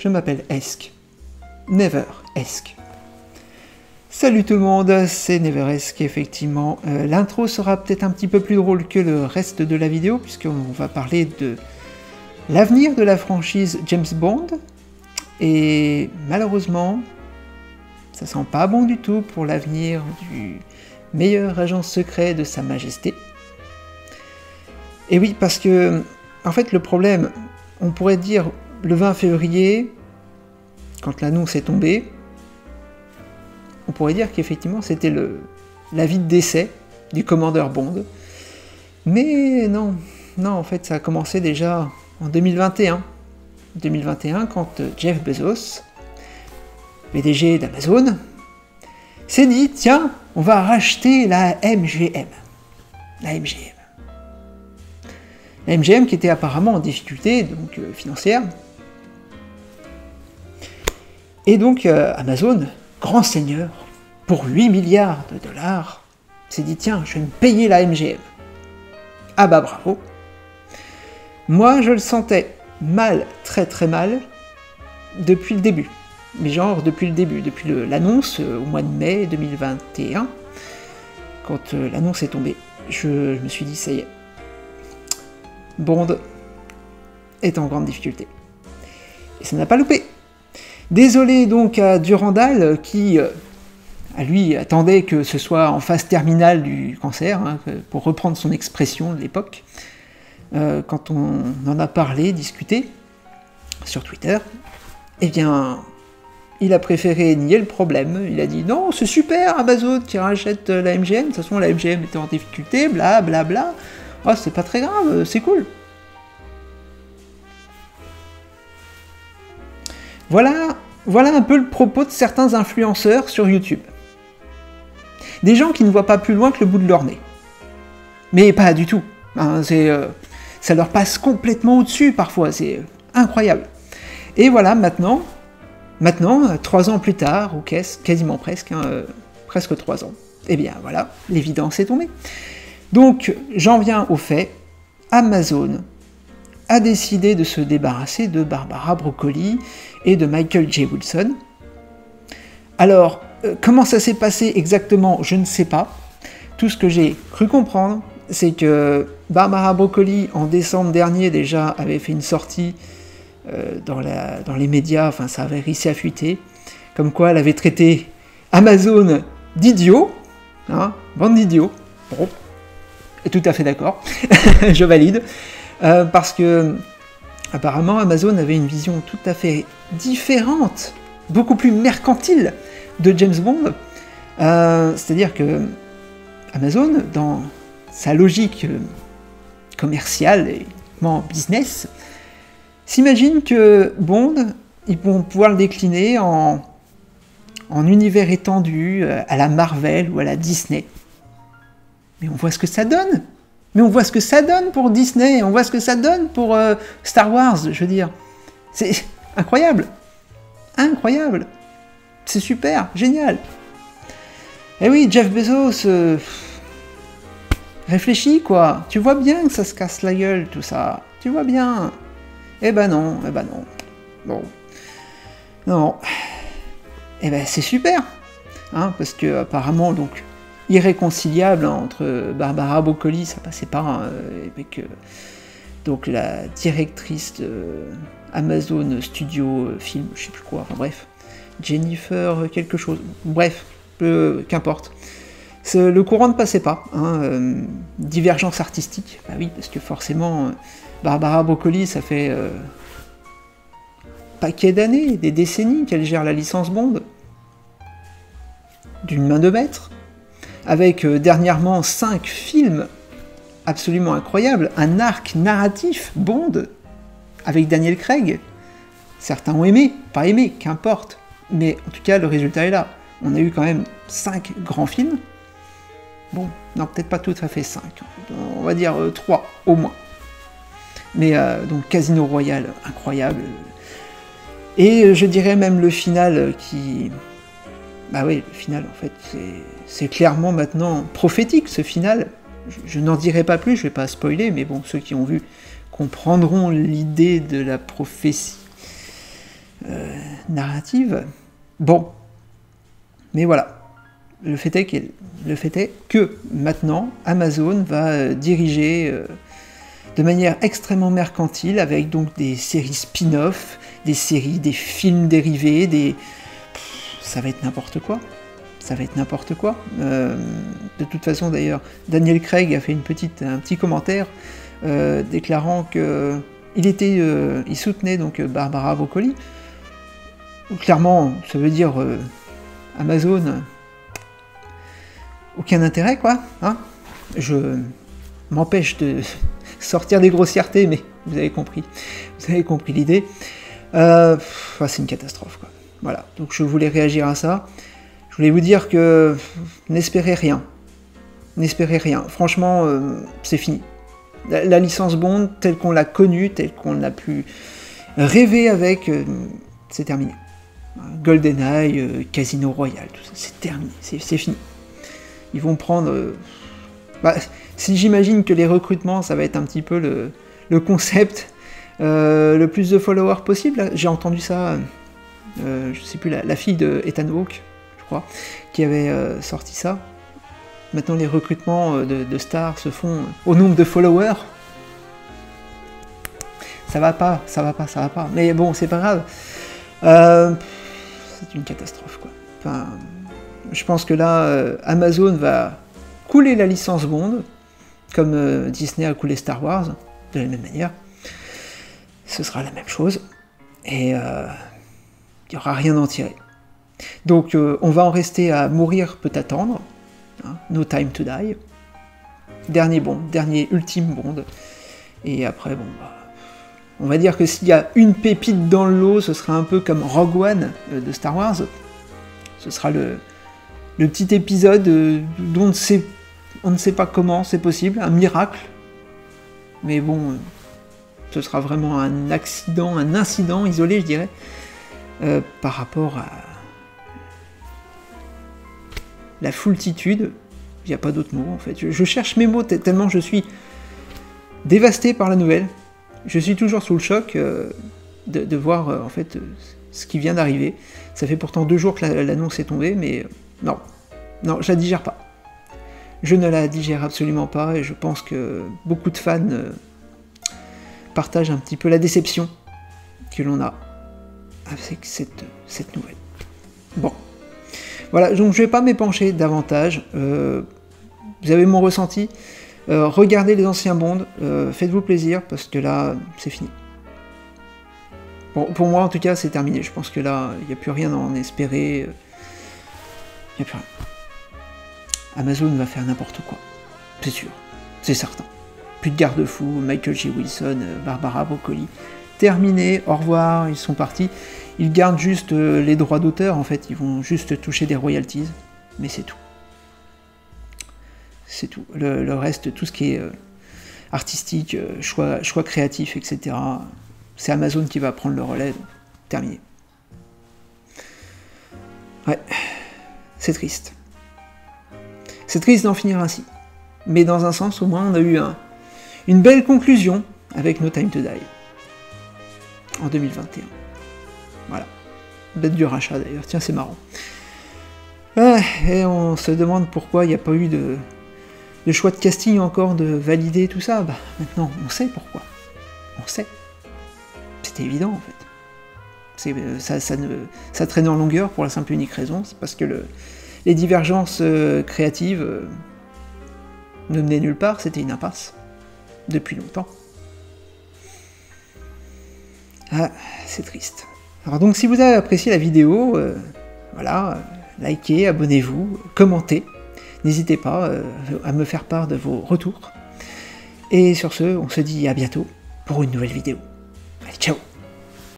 je m'appelle Esk. Never Esk. Salut tout le monde, c'est Never Esk, effectivement. L'intro sera peut-être un petit peu plus drôle que le reste de la vidéo, puisqu'on va parler de l'avenir de la franchise James Bond. Et malheureusement, ça sent pas bon du tout pour l'avenir du meilleur agent secret de Sa Majesté. Et oui, parce que, en fait, le problème, on pourrait dire le 20 février, quand l'annonce est tombée, on pourrait dire qu'effectivement c'était l'avis de décès du commandeur Bond. Mais non, en fait ça a commencé déjà en 2021. 2021, quand Jeff Bezos, PDG d'Amazon, s'est dit, tiens, on va racheter la MGM. La MGM. La MGM qui était apparemment en difficulté donc, financière. Et donc Amazon, grand seigneur, pour 8 milliards de dollars, s'est dit, tiens, je vais me payer la MGM. Ah bah bravo. Moi, je le sentais mal, très très mal, depuis le début. Mais genre depuis le début, depuis l'annonce au mois de mai 2021, quand l'annonce est tombée, je me suis dit, ça y est, Bond est en grande difficulté. Et ça n'a pas loupé. Désolé donc à Durandal qui, à lui, attendait que ce soit en phase terminale du cancer, hein, pour reprendre son expression de l'époque, quand on en a parlé, discuté, sur Twitter, eh bien, il a préféré nier le problème, il a dit « Non, c'est super Amazon qui rachète la MGM, de toute façon la MGM était en difficulté, bla bla bla, oh, c'est pas très grave, c'est cool ». Voilà un peu le propos de certains influenceurs sur YouTube. Des gens qui ne voient pas plus loin que le bout de leur nez. Mais pas du tout. Hein, ça leur passe complètement au-dessus parfois, c'est incroyable. Et voilà, maintenant, 3 ans plus tard, ou quasiment presque, hein, presque 3 ans, eh bien voilà, l'évidence est tombée. Donc, j'en viens au fait, Amazon a décidé de se débarrasser de Barbara Broccoli et de Michael J. Wilson. Alors, comment ça s'est passé exactement, je ne sais pas. Tout ce que j'ai cru comprendre, c'est que Barbara Broccoli, en décembre dernier déjà, avait fait une sortie dans les médias, enfin ça avait réussi à fuiter, comme quoi elle avait traité Amazon d'idiots, hein, bande d'idiots. Bon, tout à fait d'accord, je valide. Parce que apparemment Amazon avait une vision tout à fait différente, beaucoup plus mercantile de James Bond. C'est-à-dire que Amazon, dans sa logique commerciale et business, s'imagine que Bond, ils vont pouvoir le décliner en univers étendu à la Marvel ou à la Disney. Mais on voit ce que ça donne. Mais on voit ce que ça donne pour Disney, on voit ce que ça donne pour Star Wars, je veux dire. C'est incroyable. Incroyable. C'est super, génial. Eh oui, Jeff Bezos, réfléchis quoi. Tu vois bien que ça se casse la gueule, tout ça. Tu vois bien. Eh ben non. Bon. Non. Eh ben c'est super. Hein, parce que apparemment, donc, irréconciliable entre Barbara Broccoli, ça passait pas, avec donc la directrice de Amazon Studio Film, je sais plus quoi, enfin bref, Jennifer quelque chose, bref, qu'importe. Le courant ne passait pas, hein, divergence artistique, bah oui, parce que forcément, Barbara Broccoli, ça fait paquet d'années, des décennies qu'elle gère la licence Bond, d'une main de maître, avec dernièrement 5 films absolument incroyables, un arc narratif Bond avec Daniel Craig. Certains ont aimé, pas aimé, qu'importe. Mais en tout cas, le résultat est là. On a eu quand même 5 grands films. Bon, non, peut-être pas tout à fait 5. On va dire 3 au moins. Mais donc Casino Royale, incroyable. Et je dirais même le final qui... Bah oui, le final, en fait, c'est clairement maintenant prophétique, ce final. Je n'en dirai pas plus, je vais pas spoiler, mais bon, ceux qui ont vu comprendront l'idée de la prophétie. narrative. Bon, mais voilà. Le fait est que maintenant, Amazon va diriger de manière extrêmement mercantile, avec donc des séries spin-off, des séries, des films dérivés, ça va être n'importe quoi. Ça va être n'importe quoi. De toute façon, d'ailleurs, Daniel Craig a fait un petit commentaire déclarant que il soutenait donc Barbara Broccoli. Clairement, ça veut dire Amazon, aucun intérêt, quoi. Hein, je m'empêche de sortir des grossièretés, mais vous avez compris. Vous avez compris l'idée. C'est une catastrophe, quoi. Voilà, donc je voulais réagir à ça. Je voulais vous dire que n'espérez rien. N'espérez rien. Franchement, c'est fini. La licence Bond, telle qu'on l'a connue, telle qu'on a pu rêver avec, c'est terminé. GoldenEye, Casino Royale, tout ça, c'est terminé, c'est fini. Ils vont prendre... si j'imagine que les recrutements, ça va être un petit peu le concept, le plus de followers possible. J'ai entendu ça, je sais plus, la fille de Ethan Hawke, je crois, qui avait sorti ça. Maintenant, les recrutements de stars se font au nombre de followers. Ça va pas. Mais bon, c'est pas grave. C'est une catastrophe, quoi. Enfin, je pense que là, Amazon va couler la licence Bond, comme Disney a coulé Star Wars, de la même manière. Ce sera la même chose. Et il n'y aura rien à en tirer. Donc, on va en rester à mourir peut attendre. Hein, No Time to Die. Dernier Bond, dernier ultime Bond. Et après, bon, on va dire que s'il y a une pépite dans le lot, ce sera un peu comme Rogue One de Star Wars. Ce sera le petit épisode dont on ne sait pas comment c'est possible, un miracle. Mais bon, ce sera vraiment un accident, un incident isolé, je dirais, par rapport à la foultitude. Il n'y a pas d'autre mot, en fait. Je cherche mes mots tellement je suis dévasté par la nouvelle. Je suis toujours sous le choc de voir en fait ce qui vient d'arriver. Ça fait pourtant 2 jours que l'annonce est tombée, mais non, je la digère pas. Je ne la digère absolument pas, et je pense que beaucoup de fans partagent un petit peu la déception que l'on a avec cette nouvelle. Bon, voilà, donc je vais pas m'épancher davantage. Vous avez mon ressenti. Regardez les anciens Bonds, faites-vous plaisir, parce que là, c'est fini. Bon, pour moi, en tout cas, c'est terminé. Je pense que là, il n'y a plus rien à en espérer. Il n'y a plus rien. Amazon va faire n'importe quoi. C'est sûr. C'est certain. Plus de garde-fous, Michael J. Wilson, Barbara Broccoli. Terminé, au revoir, ils sont partis. Ils gardent juste les droits d'auteur, en fait. Ils vont juste toucher des royalties. Mais c'est tout. C'est tout. Le reste, tout ce qui est artistique, choix créatif, etc., c'est Amazon qui va prendre le relais. Donc, terminé. Ouais, c'est triste. C'est triste d'en finir ainsi. Mais dans un sens, au moins, on a eu une belle conclusion avec No Time to Die. En 2021. Voilà. Date du rachat, d'ailleurs. Tiens, c'est marrant. Et on se demande pourquoi il n'y a pas eu de choix de casting encore, de valider tout ça. Maintenant, on sait pourquoi. On sait. C'était évident, en fait. Ça traînait en longueur pour la simple et unique raison, c'est parce que les divergences créatives ne menaient nulle part, c'était une impasse. Depuis longtemps. Ah, c'est triste. Alors donc, si vous avez apprécié la vidéo, voilà, likez, abonnez-vous, commentez. N'hésitez pas à me faire part de vos retours. Et sur ce, on se dit à bientôt pour une nouvelle vidéo. Allez, ciao!